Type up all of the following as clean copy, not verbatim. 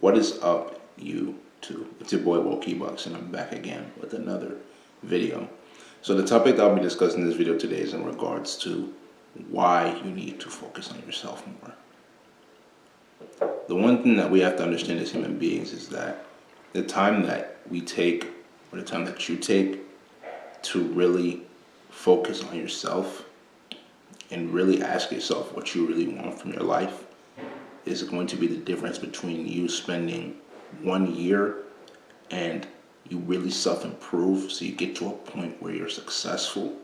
What is up, YouTube? It's your boy Ebuks, and I'm back again with another video. So the topic that I'll be discussing in this video today is in regards to why you need to focus on yourself more. The one thing that we have to understand as human beings is that the time that we take, or the time that you take to really focus on yourself and really ask yourself what you really want from your life is going to be the difference between you spending 1 year and you really self-improve so you get to a point where you're successful,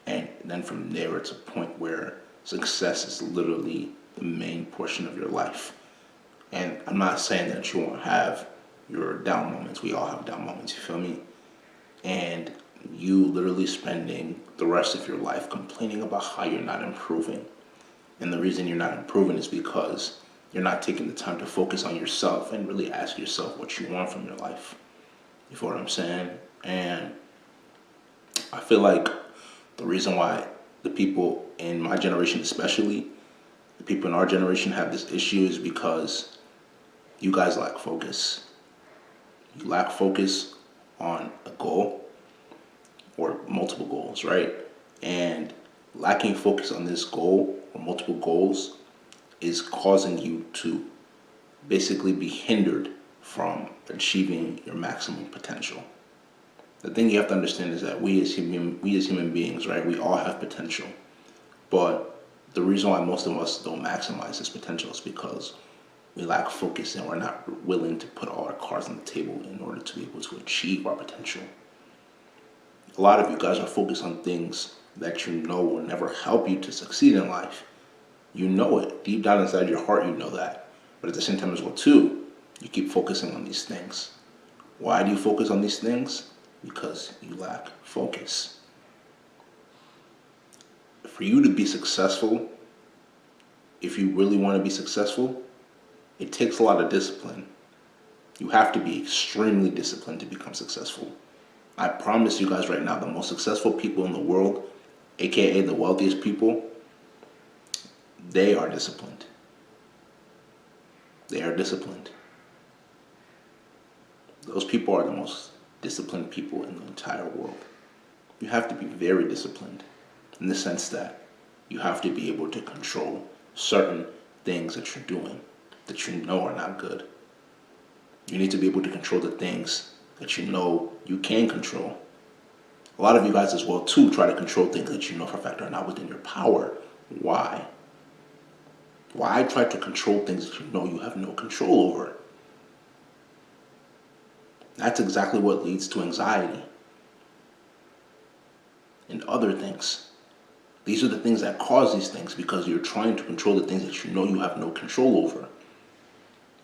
and then from there it's a point where success is literally the main portion of your life. And I'm not saying that you won't have your down moments. We all have down moments, you feel me? And you literally spending the rest of your life complaining about how you're not improving. And the reason you're not improving is because you're not taking the time to focus on yourself and really ask yourself what you want from your life. You feel what I'm saying? And I feel like the reason why the people in my generation, especially the people in our generation, have this issue is because you guys lack focus. You lack focus on a goal or multiple goals, right? And lacking focus on this goal or multiple goals is causing you to basically be hindered from achieving your maximum potential. The thing you have to understand is that we as human beings, right, we all have potential. But the reason why most of us don't maximize this potential is because we lack focus and we're not willing to put all our cards on the table in order to be able to achieve our potential. A lot of you guys are focused on things that you know will never help you to succeed in life. You know it. Deep down inside your heart, you know that. But at the same time as well, too, you keep focusing on these things. Why do you focus on these things? Because you lack focus. For you to be successful, if you really want to be successful, it takes a lot of discipline. You have to be extremely disciplined to become successful. I promise you guys right now, the most successful people in the world, aka the wealthiest people, they are disciplined. They are disciplined. Those people are the most disciplined people in the entire world. You have to be very disciplined in the sense that you have to be able to control certain things that you're doing that you know are not good. You need to be able to control the things that you know you can control. A lot of you guys as well too try to control things that you know for a fact are not within your power. Why? Why try to control things that you know you have no control over? That's exactly what leads to anxiety and other things. These are the things that cause these things because you're trying to control the things that you know you have no control over.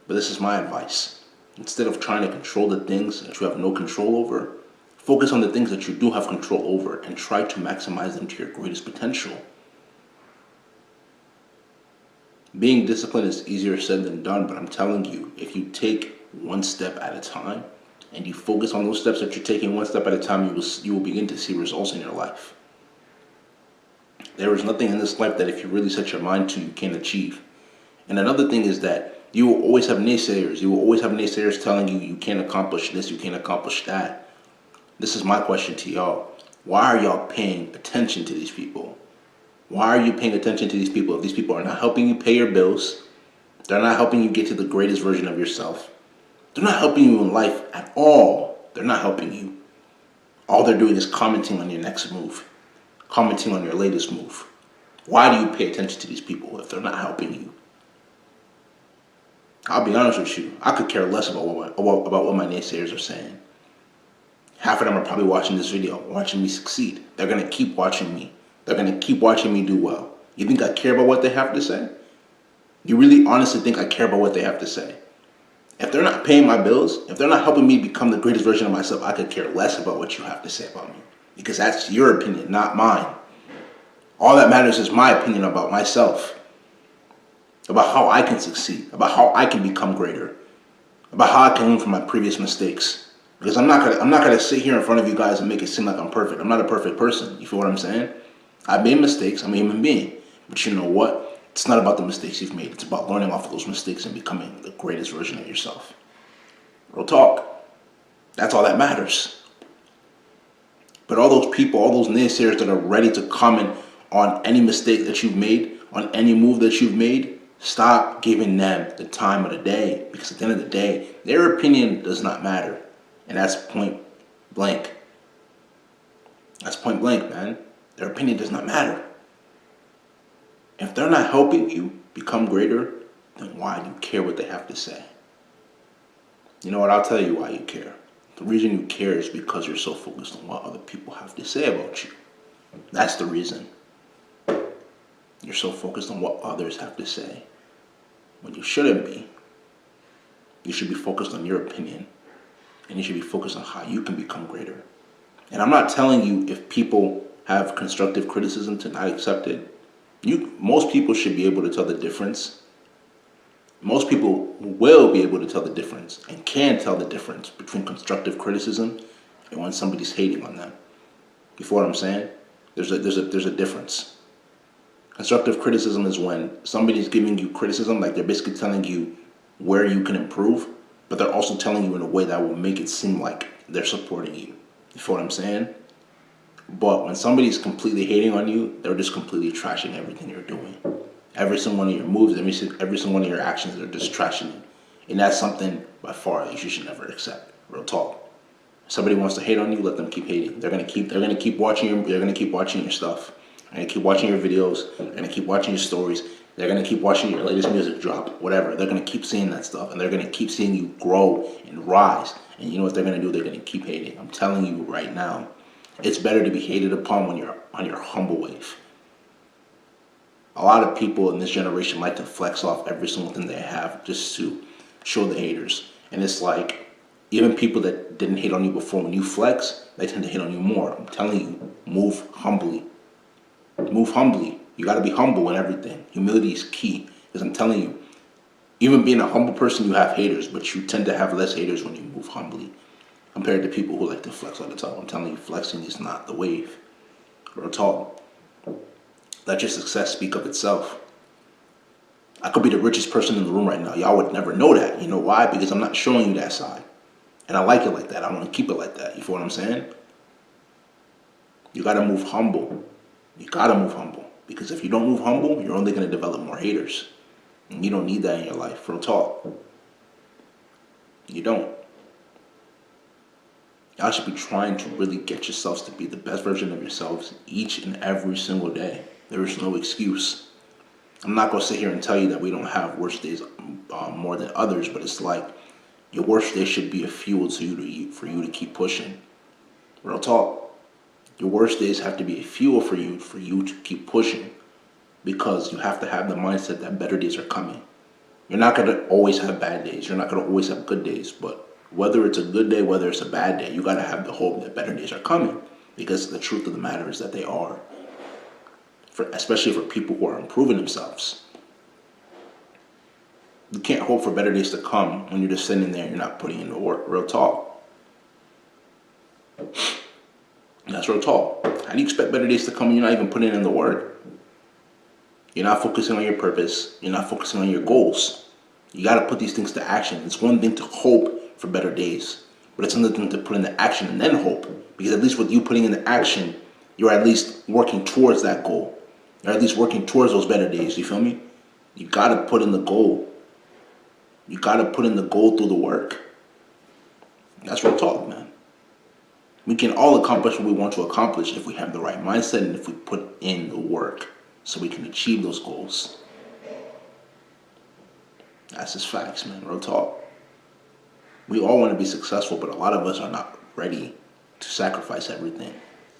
But this is my advice. Instead of trying to control the things that you have no control over, focus on the things that you do have control over and try to maximize them to your greatest potential. Being disciplined is easier said than done, but I'm telling you, if you take one step at a time and you focus on those steps that you're taking one step at a time, you will begin to see results in your life. There is nothing in this life that if you really set your mind to, you can't achieve. And another thing is that you will always have naysayers. You will always have naysayers telling you you can't accomplish this, you can't accomplish that. This is my question to y'all. Why are y'all paying attention to these people? Why are you paying attention to these people if these people are not helping you pay your bills? They're not helping you get to the greatest version of yourself. They're not helping you in life at all. They're not helping you. All they're doing is commenting on your next move, commenting on your latest move. Why do you pay attention to these people if they're not helping you? I'll be honest with you. I could care less about what my naysayers are saying. Half of them are probably watching this video, watching me succeed. They're going to keep watching me. They're going to keep watching me do well. You think I care about what they have to say? You really honestly think I care about what they have to say? If they're not paying my bills, if they're not helping me become the greatest version of myself, I could care less about what you have to say about me. Because that's your opinion, not mine. All that matters is my opinion about myself. About how I can succeed. About how I can become greater. About how I can learn from my previous mistakes. Because I'm not gonna sit here in front of you guys and make it seem like I'm perfect. I'm not a perfect person. You feel what I'm saying? I've made mistakes. I'm a human being. But you know what? It's not about the mistakes you've made. It's about learning off of those mistakes and becoming the greatest version of yourself. Real talk. That's all that matters. But all those people, all those naysayers that are ready to comment on any mistake that you've made, on any move that you've made, stop giving them the time of the day. Because at the end of the day, their opinion does not matter. And that's point blank. That's point blank, man. Their opinion does not matter. If they're not helping you become greater, then why do you care what they have to say? You know what? I'll tell you why you care. The reason you care is because you're so focused on what other people have to say about you. That's the reason. You're so focused on what others have to say. When you shouldn't be. You should be focused on your opinion. And you should be focused on how you can become greater. And I'm not telling you if people have constructive criticism to not accept it. Most people should be able to tell the difference. Most people will be able to tell the difference and can tell the difference between constructive criticism and when somebody's hating on them. You feel what I'm saying? There's a difference. Constructive criticism is when somebody's giving you criticism, like they're basically telling you where you can improve, but they're also telling you in a way that will make it seem like they're supporting you. You feel what I'm saying? But when somebody's completely hating on you, they're just completely trashing everything you're doing. Every single one of your moves, every single one of your actions, they're just trashing it. And that's something by far that you should never accept. Real talk. If somebody wants to hate on you, let them keep hating. They're gonna keep watching your stuff. They're gonna keep watching your videos. They're gonna keep watching your stories. They're gonna keep watching your latest music drop, whatever. They're gonna keep seeing that stuff, and they're gonna keep seeing you grow and rise. And you know what they're gonna do? They're gonna keep hating. I'm telling you right now. It's better to be hated upon when you're on your humble wave. A lot of people in this generation like to flex off every single thing they have just to show the haters. And it's like, even people that didn't hate on you before, when you flex, they tend to hate on you more. I'm telling you, move humbly. Move humbly. You got to be humble in everything. Humility is key. Because I'm telling you, even being a humble person, you have haters, but you tend to have less haters when you move humbly. Compared to people who like to flex all the time. I'm telling you, flexing is not the wave. Real talk. Let your success speak of itself. I could be the richest person in the room right now. Y'all would never know that. You know why? Because I'm not showing you that side. And I like it like that. I want to keep it like that. You feel what I'm saying? You got to move humble. You got to move humble. Because if you don't move humble, you're only going to develop more haters. And you don't need that in your life. Real talk. You don't. Y'all should be trying to really get yourselves to be the best version of yourselves each and every single day. There is no excuse. I'm not going to sit here and tell you that we don't have worse days more than others, but it's like your worst day should be a fuel for you to keep pushing. Real talk. Your worst days have to be a fuel for you to keep pushing, because you have to have the mindset that better days are coming. You're not going to always have bad days. You're not going to always have good days, but whether it's a good day, whether it's a bad day, you got to have the hope that better days are coming, because the truth of the matter is that they are, especially for people who are improving themselves. You can't hope for better days to come when you're just sitting there and you're not putting in the work. Real talk. That's real talk. How do you expect better days to come when you're not even putting in the work? You're not focusing on your purpose. You're not focusing on your goals. You got to put these things to action. It's one thing to hope for better days, but it's another thing to put into action and then hope. Because at least with you putting into action, you're at least working towards that goal. You're at least working towards those better days. You feel me? You got to put in the goal. You got to put in the goal through the work. That's real talk, man. We can all accomplish what we want to accomplish if we have the right mindset and if we put in the work so we can achieve those goals. That's just facts, man. Real talk. We all want to be successful, but a lot of us are not ready to sacrifice everything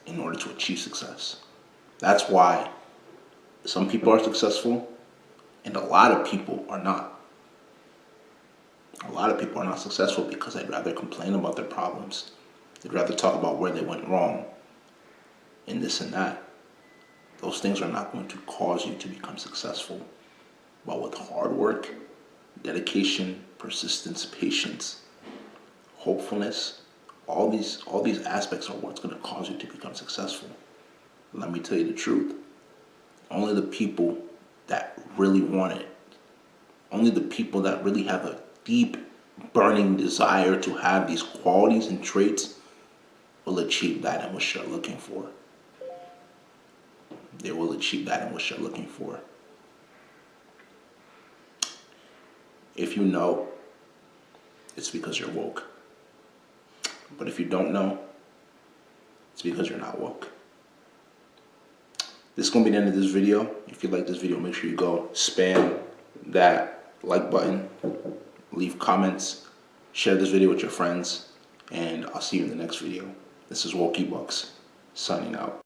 in order to achieve success. That's why some people are successful and a lot of people are not. A lot of people are not successful because they'd rather complain about their problems. They'd rather talk about where they went wrong and this and that. Those things are not going to cause you to become successful. But with hard work, dedication, persistence, patience, hopefulness, all these aspects are what's going to cause you to become successful. Let me tell you the truth. Only the people that really want it. Only the people that really have a deep, burning desire to have these qualities and traits will achieve that and what you're looking for. They will achieve that and what you're looking for. If you know, it's because you're woke. But if you don't know, it's because you're not woke. This is going to be the end of this video. If you like this video, make sure you go spam that like button, leave comments, share this video with your friends, and I'll see you in the next video. This is Ebuks signing out.